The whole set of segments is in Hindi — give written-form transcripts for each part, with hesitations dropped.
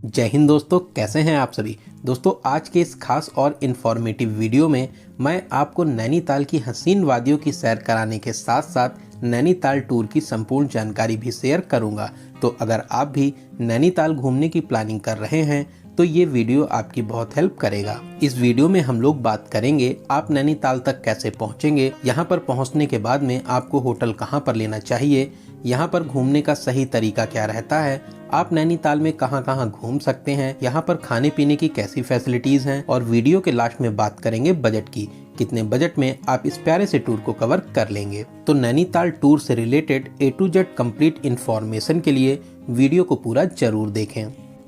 जय हिंद दोस्तों, कैसे हैं आप सभी। दोस्तों आज के इस खास और इन्फॉर्मेटिव वीडियो में मैं आपको नैनीताल की हसीन वादियों की सैर कराने के साथ साथ नैनीताल टूर की संपूर्ण जानकारी भी शेयर करूंगा। तो अगर आप भी नैनीताल घूमने की प्लानिंग कर रहे हैं तो ये वीडियो आपकी बहुत हेल्प करेगा। इस वीडियो में हम लोग बात करेंगे आप नैनीताल तक कैसे पहुंचेंगे, यहाँ पर पहुंचने के बाद में आपको होटल कहाँ पर लेना चाहिए, यहाँ पर घूमने का सही तरीका क्या रहता है, आप नैनीताल में कहाँ कहाँ घूम सकते हैं, यहाँ पर खाने पीने की कैसी फैसिलिटीज हैं, और वीडियो के लास्ट में बात करेंगे बजट की, कितने बजट में आप इस प्यारे से टूर को कवर कर लेंगे। तो नैनीताल टूर से related A to Z complete information के लिए वीडियो को पूरा जरूर देखें।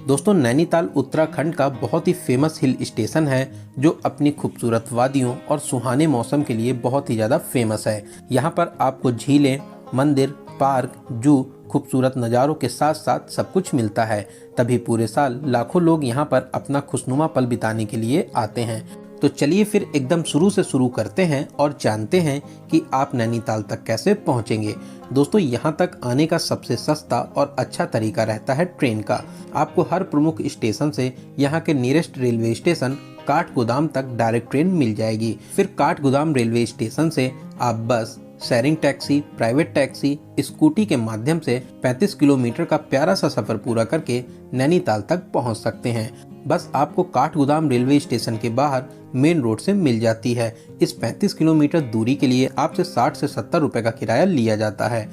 दोस्तों नैनीताल उत्तराखंड का बहुत ही फेमस हिल स्टेशन है जो अपनी खूबसूरत वादियों और सुहाने मौसम के लिए बहुत ही ज़्यादा फेमस है। यहाँ पर आपको झीलें, मंदिर, पार्क, जू, खूबसूरत नज़ारों के साथ साथ सब कुछ मिलता है। तभी पूरे साल लाखों लोग यहाँ पर अपना खुशनुमा पल बिताने के लिए आते हैं। तो चलिए फिर एकदम शुरू से शुरू करते हैं और जानते हैं कि आप नैनीताल तक कैसे पहुँचेंगे। दोस्तों यहाँ तक आने का सबसे सस्ता और अच्छा तरीका रहता है ट्रेन का। आपको हर प्रमुख स्टेशन से यहाँ के नियरेस्ट रेलवे स्टेशन काठगोदाम तक डायरेक्ट ट्रेन मिल जाएगी। फिर काठगोदाम रेलवे स्टेशन से आप बस, sharing taxi, private taxi, scooty के माध्यम से 35 किलोमीटर का प्यारा सा सफर पूरा करके नैनीताल तक पहुंच सकते हैं। बस आपको काठगोदाम रेलवे स्टेशन के बाहर मेन रोड से मिल जाती है। इस 35 किलोमीटर दूरी के लिए आपसे 60 से 70 रुपए का किराया लिया जाता है।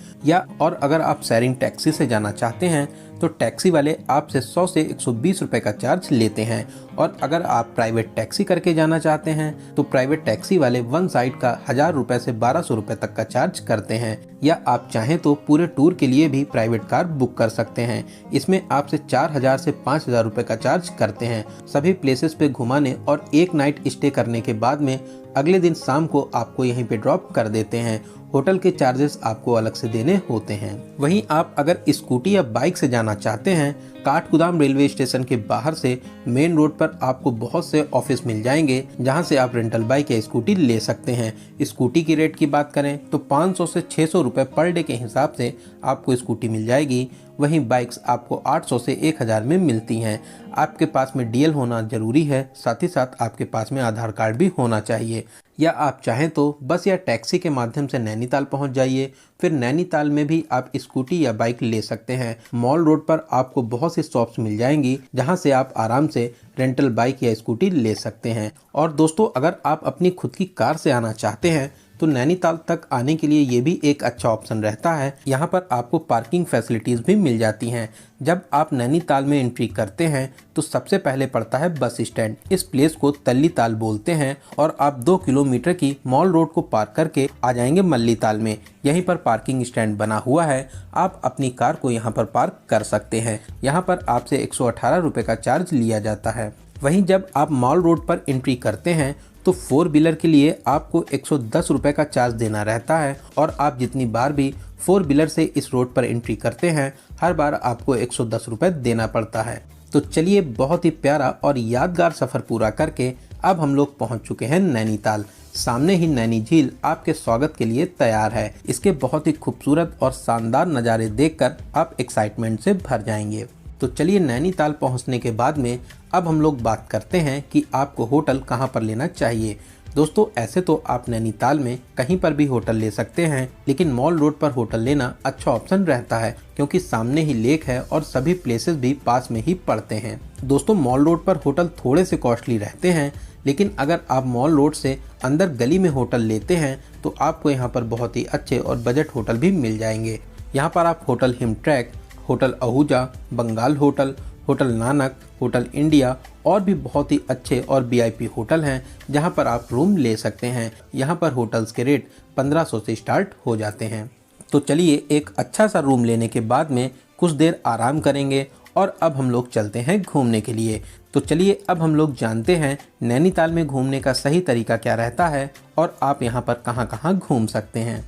और अगर आप शेयरिंग टैक्सी से जाना चाहते हैं तो टैक्सी वाले आपसे 100 से 120 रुपए का चार्ज लेते हैं। और अगर आप प्राइवेट टैक्सी करके जाना चाहते हैं तो प्राइवेट टैक्सी वाले वन साइड का 1000 रुपए से 1200 रुपए तक का चार्ज करते हैं। या आप चाहें तो पूरे टूर के लिए भी प्राइवेट कार बुक कर सकते हैं। इसमें आपसे 4000 से 5000 रुपए का चार्ज करते हैं। सभी प्लेसेस पे घुमाने और एक नाइट स्टे करने के बाद में अगले दिन शाम को आपको यहीं पे ड्रॉप कर देते हैं। होटल के चार्जेस आपको अलग से देने होते हैं। वहीं आप अगर स्कूटी या बाइक से जाना चाहते हैं, काठगोदाम रेलवे स्टेशन के बाहर से मेन रोड पर आपको बहुत से ऑफिस मिल जाएंगे जहां से आप रेंटल बाइक या स्कूटी ले सकते हैं। स्कूटी की रेट की बात करें तो 500 से 600 रुपए पर डे के हिसाब से आपको स्कूटी मिल जाएगी। वहीं बाइक्स आपको 800 से 1000 में मिलती हैं। आपके पास में डीएल होना जरूरी है, साथ ही साथ आपके पास में आधार कार्ड भी होना चाहिए। या आप चाहें तो बस या टैक्सी के माध्यम से नैनीताल पहुंच जाइए। फिर नैनीताल में भी आप स्कूटी या बाइक ले सकते हैं। मॉल रोड पर आपको बहुत सी शॉप्स मिल जाएंगी जहां से आप आराम से रेंटल बाइक या स्कूटी ले सकते हैं। और दोस्तों अगर आप अपनी खुद की कार से आना चाहते हैं तो नैनीताल तक आने के लिए ये भी एक अच्छा ऑप्शन रहता है। यहाँ पर आपको पार्किंग फैसिलिटीज भी मिल जाती हैं। जब आप नैनीताल में एंट्री करते हैं तो सबसे पहले पड़ता है बस स्टैंड। इस प्लेस को तल्लीताल बोलते हैं और आप 2 किलोमीटर की मॉल रोड को पार करके आ जाएंगे मल्लीताल में। यहीं पर पार्किंग स्टैंड बना हुआ है, आप अपनी कार को यहाँ पर पार्क कर सकते हैं। यहाँ पर आपसे 118 रुपए का चार्ज लिया जाता है। वहीं जब आप मॉल रोड पर एंट्री करते हैं तो 4 व्हीलर के लिए आपको 110 रुपए का चार्ज देना रहता है। और आप जितनी बार भी 4 व्हीलर से इस रोड पर एंट्री करते हैं हर बार आपको 110 रुपए देना पड़ता है। तो चलिए बहुत ही प्यारा और यादगार सफ़र पूरा करके अब हम लोग पहुंच चुके हैं नैनीताल। सामने ही नैनी झील आपके स्वागत के लिए तैयार है। इसके बहुत ही खूबसूरत और शानदार नज़ारे देखकर आप एक्साइटमेंट से भर जाएंगे। तो चलिए नैनीताल पहुंचने के बाद में अब हम लोग बात करते हैं कि आपको होटल कहां पर लेना चाहिए। दोस्तों ऐसे तो आप नैनीताल में कहीं पर भी होटल ले सकते हैं, लेकिन मॉल रोड पर होटल लेना अच्छा ऑप्शन रहता है क्योंकि सामने ही लेक है और सभी प्लेसेस भी पास में ही पड़ते हैं। दोस्तों मॉल रोड पर होटल थोड़े से कॉस्टली रहते हैं, लेकिन अगर आप मॉल रोड से अंदर गली में होटल लेते हैं तो आपको यहाँ पर बहुत ही अच्छे और बजट होटल भी मिल जाएंगे। यहाँ पर आप होटल हिमट्रैक, hotel Ahuja, Bengal hotel, hotel Nanak, hotel India और भी बहुत ही अच्छे और वीआईपी होटल हैं जहां पर आप रूम ले सकते हैं। यहां पर होटल्स के रेट 1500 से स्टार्ट हो जाते हैं। तो चलिए एक अच्छा सा रूम लेने के बाद में कुछ देर आराम करेंगे और अब हम लोग चलते हैं घूमने के लिए। तो चलिए अब हम लोग जानते हैं नैनीताल में घूमने का सही तरीका क्या रहता है और आप यहाँ पर कहाँ कहाँ घूम सकते हैं।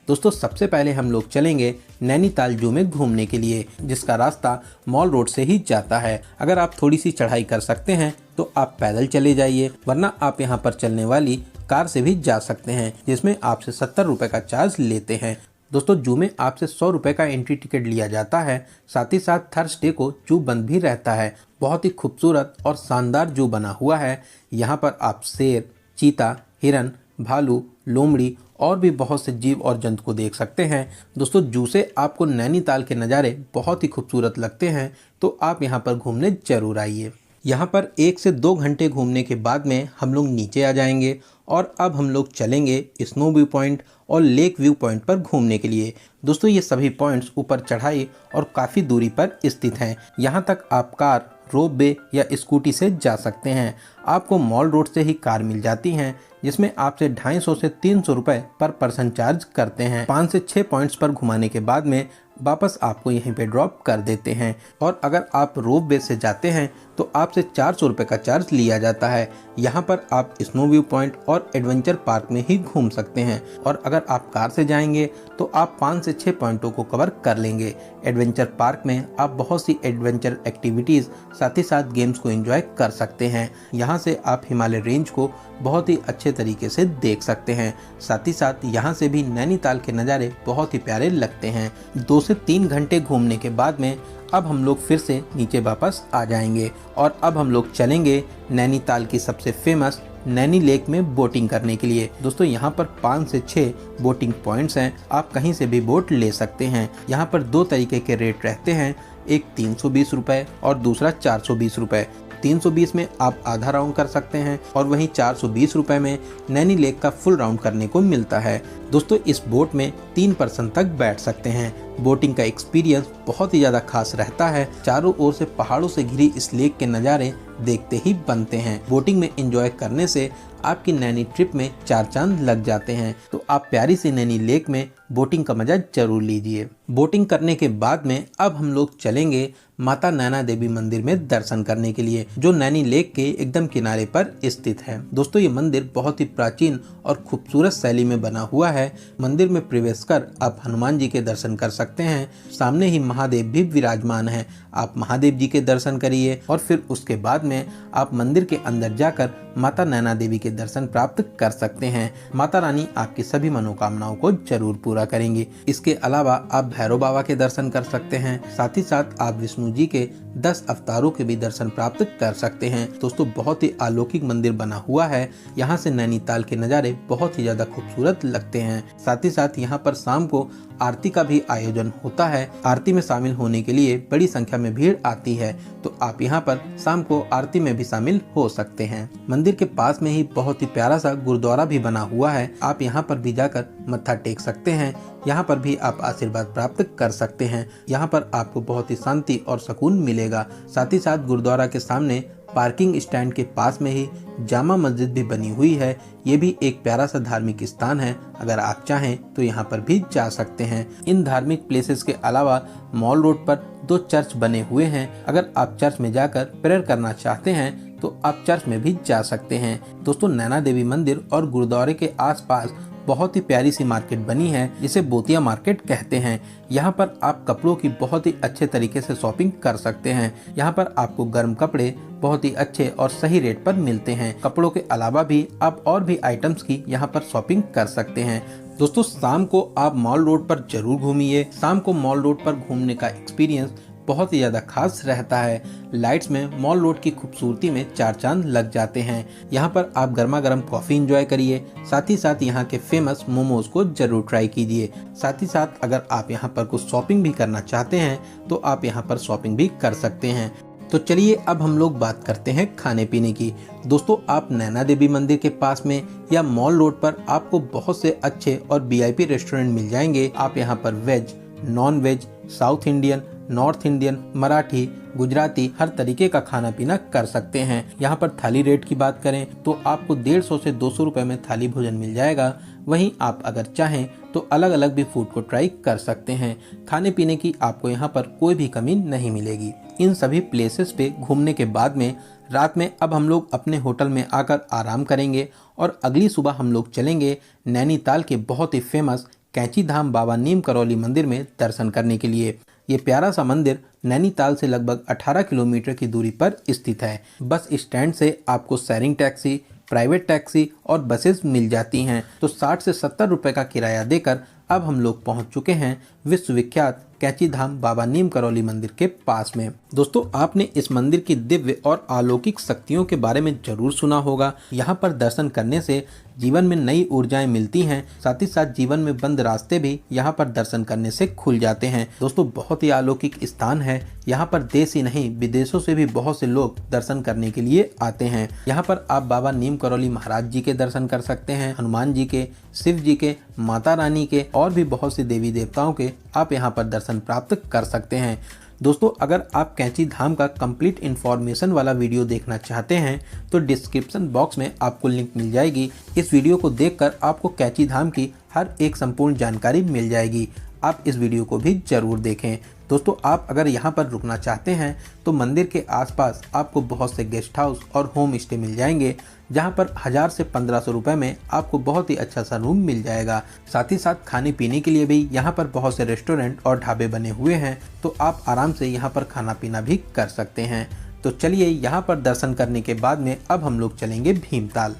दोस्तों सबसे पहले हम लोग चलेंगे नैनीताल जू में घूमने के लिए, जिसका रास्ता मॉल रोड से ही जाता है। अगर आप थोड़ी सी चढ़ाई कर सकते हैं तो आप पैदल चले जाइए, वरना आप यहाँ पर चलने वाली कार से भी जा सकते हैं जिसमें आपसे 70 रुपए का चार्ज लेते हैं। दोस्तों जू में आपसे 100 रुपये का एंट्री टिकट लिया जाता है। साथ ही साथ थर्सडे को जू बंद भी रहता है। बहुत ही खूबसूरत और शानदार जू बना हुआ है। यहाँ पर आप शेर, चीता, हिरन, भालू, लोमड़ी और भी बहुत से जीव और जंतु को देख सकते हैं। दोस्तों जू से आपको नैनीताल के नज़ारे बहुत ही खूबसूरत लगते हैं, तो आप यहाँ पर घूमने जरूर आइए। यहाँ पर 1 से 2 घंटे घूमने के बाद में हम लोग नीचे आ जाएंगे और अब हम लोग चलेंगे स्नो व्यू पॉइंट और लेक व्यू पॉइंट पर घूमने के लिए। दोस्तों ये सभी पॉइंट्स ऊपर चढ़ाई और काफ़ी दूरी पर स्थित हैं। यहाँ तक आप कार, रोप वे या स्कूटी से जा सकते हैं। आपको मॉल रोड से ही कार मिल जाती हैं, जिसमें आपसे 250 से 300 रुपये पर पर्सन चार्ज करते हैं। 5 से 6 पॉइंट्स पर घुमाने के बाद में वापस आपको यहीं पे ड्रॉप कर देते हैं। और अगर आप रोप वे से जाते हैं तो आपसे 400 रुपये का चार्ज लिया जाता है। यहाँ पर आप स्नो व्यू पॉइंट और एडवेंचर पार्क में ही घूम सकते हैं। और अगर आप कार से जाएंगे तो आप 5 से 6 पॉइंटों को कवर कर लेंगे। एडवेंचर पार्क में आप बहुत सी एडवेंचर एक्टिविटीज़ साथ ही साथ गेम्स को एंजॉय कर सकते हैं। यहाँ से आप हिमालय रेंज को बहुत ही अच्छे तरीके से देख सकते हैं। साथ ही साथ यहाँ से भी नैनीताल के नज़ारे बहुत ही प्यारे लगते हैं। 2 से 3 घंटे घूमने के बाद में अब हम लोग फिर से नीचे वापस आ जाएंगे और अब हम लोग चलेंगे नैनीताल की सबसे फेमस नैनी लेक में बोटिंग करने के लिए। दोस्तों यहाँ पर 5 से 6 बोटिंग पॉइंट्स हैं। आप कहीं से भी बोट ले सकते हैं। यहाँ पर 2 तरीके के रेट रहते हैं, एक 320 रुपये और दूसरा 420 रुपये। 320 में आप आधा राउंड कर सकते हैं और वहीं 420 रुपये में नैनी लेक का फुल राउंड करने को मिलता है। दोस्तों इस बोट में 3 पर्सन तक बैठ सकते हैं। बोटिंग का एक्सपीरियंस बहुत ही ज़्यादा खास रहता है। चारों ओर से पहाड़ों से घिरी इस लेक के नज़ारे देखते ही बनते हैं। बोटिंग में एंजॉय करने से आपकी नैनी ट्रिप में 4 चांद लग जाते हैं। तो आप प्यारी सी नैनी लेक में बोटिंग का मजा जरूर लीजिए। बोटिंग करने के बाद में अब हम लोग चलेंगे माता नैना देवी मंदिर में दर्शन करने के लिए, जो नैनी लेक के एकदम किनारे पर स्थित है। दोस्तों ये मंदिर बहुत ही प्राचीन और खूबसूरत शैली में बना हुआ है। मंदिर में प्रवेश कर आप हनुमान जी के दर्शन कर सकते हैं। सामने ही महादेव भी विराजमान है। आप महादेव जी के दर्शन करिए और फिर उसके बाद में आप मंदिर के अंदर जाकर माता नैना देवी के दर्शन प्राप्त कर सकते हैं। माता रानी आपकी सभी मनोकामनाओं को जरूर पूरा करेंगी। इसके अलावा आप भैरव बाबा के दर्शन कर सकते हैं। साथ ही साथ आप विष्णु जी के 10 अवतारों के भी दर्शन प्राप्त कर सकते हैं। दोस्तों बहुत ही अलौकिक मंदिर बना हुआ है। यहाँ से नैनीताल के नज़ारे बहुत ही ज़्यादा खूबसूरत लगते हैं। साथ ही साथ यहाँ पर शाम को आरती का भी आयोजन होता है। आरती में शामिल होने के लिए बड़ी संख्या में भीड़ आती है, तो आप यहाँ पर शाम को आरती में भी शामिल हो सकते हैं। मंदिर के पास में ही बहुत ही प्यारा सा गुरुद्वारा भी बना हुआ है। आप यहाँ पर भी जाकर मत्था टेक सकते हैं। यहाँ पर भी आप आशीर्वाद प्राप्त कर सकते हैं। यहाँ पर आपको बहुत ही शांति और सुकून मिलेगा। साथ ही साथ गुरुद्वारा के सामने पार्किंग स्टैंड के पास में ही जामा मस्जिद भी बनी हुई है। ये भी एक प्यारा सा धार्मिक स्थान है। अगर आप चाहें तो यहाँ पर भी जा सकते हैं। इन धार्मिक प्लेसेस के अलावा मॉल रोड पर 2 चर्च बने हुए हैं। अगर आप चर्च में जाकर प्रेयर करना चाहते हैं तो आप चर्च में भी जा सकते हैं। दोस्तों नैना देवी मंदिर और गुरुद्वारे के आसपास बहुत ही प्यारी सी मार्केट बनी है, जिसे बोतिया मार्केट कहते हैं। यहाँ पर आप कपड़ों की बहुत ही अच्छे तरीके से शॉपिंग कर सकते हैं। यहाँ पर आपको गर्म कपड़े बहुत ही अच्छे और सही रेट पर मिलते हैं। कपड़ों के अलावा भी आप और भी आइटम्स की यहाँ पर शॉपिंग कर सकते हैं। दोस्तों शाम को आप मॉल रोड पर जरूर घूमिए। शाम को मॉल रोड पर घूमने का एक्सपीरियंस बहुत ही ज़्यादा खास रहता है। लाइट्स में मॉल रोड की खूबसूरती में 4 चांद लग जाते हैं। यहाँ पर आप गर्मा गर्म कॉफ़ी एंजॉय करिए। साथ ही साथ यहाँ के फेमस मोमोज को जरूर ट्राई कीजिए। साथ ही साथ अगर आप यहाँ पर कुछ शॉपिंग भी करना चाहते हैं तो आप यहाँ पर शॉपिंग भी कर सकते हैं। तो चलिए अब हम लोग बात करते हैं खाने पीने की। दोस्तों आप नैना देवी मंदिर के पास में या मॉल रोड पर आपको बहुत से अच्छे और VIP रेस्टोरेंट मिल जाएंगे। आप यहाँ पर veg, non veg, south Indian, north Indian, Marathi, Gujarati हर तरीके का खाना पीना कर सकते हैं। यहाँ पर थाली रेट की बात करें तो आपको 150 से 200 रुपए में थाली भोजन मिल जाएगा। वहीं आप अगर चाहें तो अलग अलग भी फूड को ट्राई कर सकते हैं। खाने पीने की आपको यहाँ पर कोई भी कमी नहीं मिलेगी। इन सभी प्लेसेस पे घूमने के बाद में रात में अब हम लोग अपने होटल में आकर आराम करेंगे और अगली सुबह हम लोग चलेंगे नैनीताल के बहुत ही फेमस कैंची धाम बाबा नीम करौली मंदिर में दर्शन करने के लिए। ये प्यारा सा मंदिर नैनीताल से लगभग 18 किलोमीटर की दूरी पर स्थित है। बस स्टैंड से आपको शेयरिंग टैक्सी, प्राइवेट टैक्सी और बसेस मिल जाती हैं। तो 60 से 70 रुपए का किराया देकर अब हम लोग पहुंच चुके हैं विश्वविख्यात कैंची धाम बाबा नीम करौली मंदिर के पास में। दोस्तों, आपने इस मंदिर की दिव्य और अलौकिक शक्तियों के बारे में जरूर सुना होगा। यहाँ पर दर्शन करने से जीवन में नई ऊर्जाएं मिलती हैं, साथ ही साथ जीवन में बंद रास्ते भी यहाँ पर दर्शन करने से खुल जाते हैं। दोस्तों, बहुत ही अलौकिक स्थान है। यहाँ पर देश ही नहीं विदेशों से भी बहुत से लोग दर्शन करने के लिए आते हैं। यहाँ पर आप बाबा नीम करौली महाराज जी के दर्शन कर सकते हैं, हनुमान जी के, शिव जी के, माता रानी के और भी बहुत से देवी देवताओं के आप यहाँ पर दर्शन प्राप्त कर सकते हैं। दोस्तों, अगर आप कैंची धाम का कंप्लीट इन्फॉर्मेशन वाला वीडियो देखना चाहते हैं तो डिस्क्रिप्शन बॉक्स में आपको लिंक मिल जाएगी। इस वीडियो को देखकर आपको कैंची धाम की हर एक संपूर्ण जानकारी मिल जाएगी। आप इस वीडियो को भी जरूर देखें। दोस्तों, आप अगर यहाँ पर रुकना चाहते हैं तो मंदिर के आसपास आपको बहुत से गेस्ट हाउस और होम स्टे मिल जाएंगे, जहाँ पर 1000 से 1500 रुपए में आपको बहुत ही अच्छा सा रूम मिल जाएगा। साथ ही साथ खाने पीने के लिए भी यहाँ पर बहुत से रेस्टोरेंट और ढाबे बने हुए हैं, तो आप आराम से यहाँ पर खाना पीना भी कर सकते हैं। तो चलिए, यहाँ पर दर्शन करने के बाद में अब हम लोग चलेंगे भीमताल।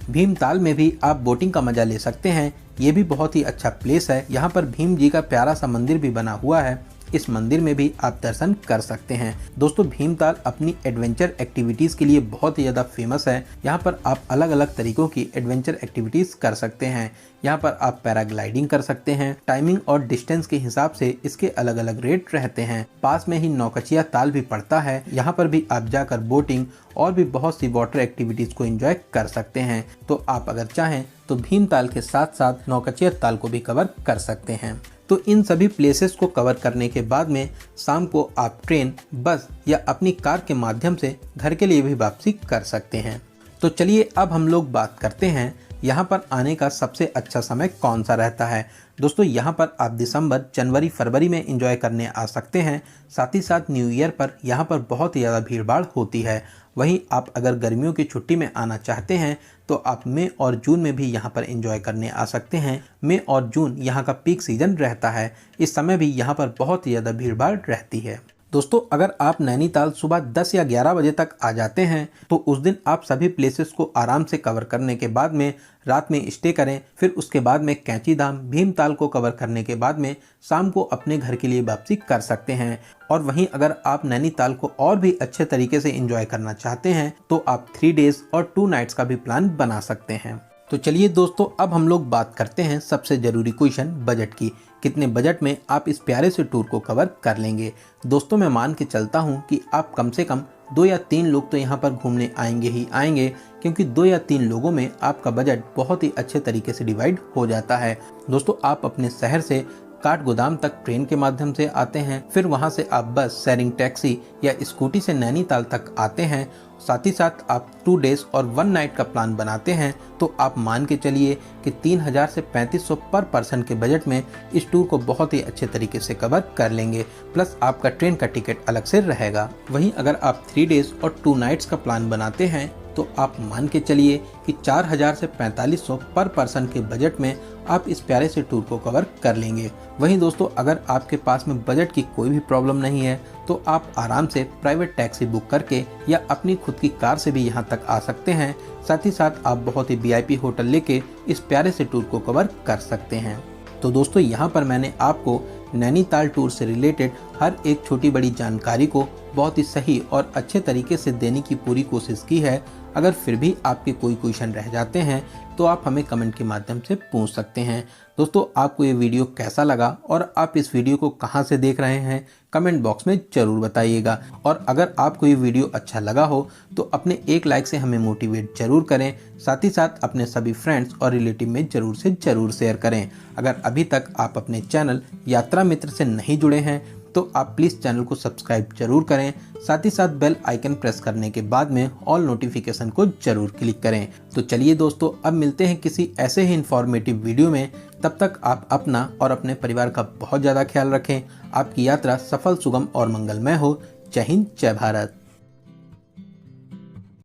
भीमताल में भी आप बोटिंग का मजा ले सकते हैं। ये भी बहुत ही अच्छा प्लेस है। यहाँ पर भीम जी का प्यारा सा मंदिर भी बना हुआ है। इस मंदिर में भी आप दर्शन कर सकते हैं। दोस्तों, भीमताल अपनी एडवेंचर एक्टिविटीज के लिए बहुत ही ज्यादा फेमस है। यहाँ पर आप अलग अलग तरीकों की एडवेंचर एक्टिविटीज कर सकते हैं। यहाँ पर आप पैराग्लाइडिंग कर सकते हैं। टाइमिंग और डिस्टेंस के हिसाब से इसके अलग अलग रेट रहते हैं। पास में ही नौकचिया ताल भी पड़ता है। यहाँ पर भी आप जाकर बोटिंग और भी बहुत सी वाटर एक्टिविटीज को एंजॉय कर सकते हैं। तो आप अगर चाहें तो भीमताल के साथ साथ नौकचिया ताल को भी कवर कर सकते हैं। तो इन सभी प्लेसेस को कवर करने के बाद में शाम को आप ट्रेन, बस या अपनी कार के माध्यम से घर के लिए भी वापसी कर सकते हैं। तो चलिए, अब हम लोग बात करते हैं यहाँ पर आने का सबसे अच्छा समय कौन सा रहता है। दोस्तों, यहाँ पर आप दिसंबर, जनवरी, फरवरी में एंजॉय करने आ सकते हैं। साथ ही साथ न्यू ईयर पर यहाँ पर बहुत ही ज़्यादा भीड़ भाड़ होती है। वहीं आप अगर गर्मियों की छुट्टी में आना चाहते हैं तो आप मई और जून में भी यहाँ पर एंजॉय करने आ सकते हैं। मई और जून यहाँ का पीक सीजन रहता है। इस समय भी यहाँ पर बहुत ही ज़्यादा भीड़ भाड़ रहती है। दोस्तों, अगर आप नैनीताल सुबह 10 या 11 बजे तक आ जाते हैं तो उस दिन आप सभी प्लेसेस को आराम से कवर करने के बाद में रात में स्टे करें। फिर उसके बाद में कैंची धाम, भीमताल को कवर करने के बाद में शाम को अपने घर के लिए वापसी कर सकते हैं। और वहीं अगर आप नैनीताल को और भी अच्छे तरीके से एंजॉय करना चाहते हैं तो आप 3 डेज और 2 नाइट्स का भी प्लान बना सकते हैं। तो चलिए दोस्तों, अब हम लोग बात करते हैं सबसे जरूरी क्वेश्चन, बजट की। कितने बजट में आप इस प्यारे से टूर को कवर कर लेंगे। दोस्तों, मैं मान के चलता हूं कि आप कम से कम 2 या 3 लोग तो यहाँ पर घूमने आएंगे ही आएंगे, क्योंकि 2 या 3 लोगों में आपका बजट बहुत ही अच्छे तरीके से डिवाइड हो जाता है। दोस्तों, आप अपने शहर से काठगोदाम तक ट्रेन के माध्यम से आते हैं, फिर वहां से आप बस, शेयरिंग टैक्सी या स्कूटी से नैनीताल तक आते हैं। साथ ही साथ आप 2 डेज और 1 नाइट का प्लान बनाते हैं तो आप मान के चलिए कि 3000 से 3500 पर पर्सन के बजट में इस टूर को बहुत ही अच्छे तरीके से कवर कर लेंगे। प्लस आपका ट्रेन का टिकट अलग से रहेगा। वहीं अगर आप 3 डेज और 2 नाइट्स का प्लान बनाते हैं तो आप मान के चलिए कि 4000 से 4500 पर पर्सन के बजट में आप इस प्यारे से टूर को कवर कर लेंगे। वहीं दोस्तों, अगर आपके पास में बजट की कोई भी प्रॉब्लम नहीं है तो आप आराम से प्राइवेट टैक्सी बुक करके या अपनी खुद की कार से भी यहाँ तक आ सकते हैं। साथ ही साथ आप बहुत ही VIP होटल लेके इस प्यारे से टूर को कवर कर सकते हैं। तो दोस्तों, यहाँ पर मैंने आपको नैनीताल टूर से रिलेटेड हर एक छोटी बड़ी जानकारी को बहुत ही सही और अच्छे तरीके से देने की पूरी कोशिश की है। अगर फिर भी आपके कोई क्वेश्चन रह जाते हैं तो आप हमें कमेंट के माध्यम से पूछ सकते हैं। दोस्तों, आपको ये वीडियो कैसा लगा और आप इस वीडियो को कहां से देख रहे हैं, कमेंट बॉक्स में ज़रूर बताइएगा। और अगर आपको ये वीडियो अच्छा लगा हो तो अपने एक लाइक से हमें मोटिवेट ज़रूर करें। साथ ही साथ अपने सभी फ्रेंड्स और रिलेटिव में ज़रूर से ज़रूर शेयर करें। अगर अभी तक आप अपने चैनल यात्रा मित्र से नहीं जुड़े हैं तो आप प्लीज़ चैनल को सब्सक्राइब जरूर करें। साथ ही साथ बेल आइकन प्रेस करने के बाद में ऑल नोटिफिकेशन को जरूर क्लिक करें। तो चलिए दोस्तों, अब मिलते हैं किसी ऐसे ही इंफॉर्मेटिव वीडियो में। तब तक आप अपना और अपने परिवार का बहुत ज़्यादा ख्याल रखें। आपकी यात्रा सफल, सुगम और मंगलमय हो। जय हिंद, जय भारत।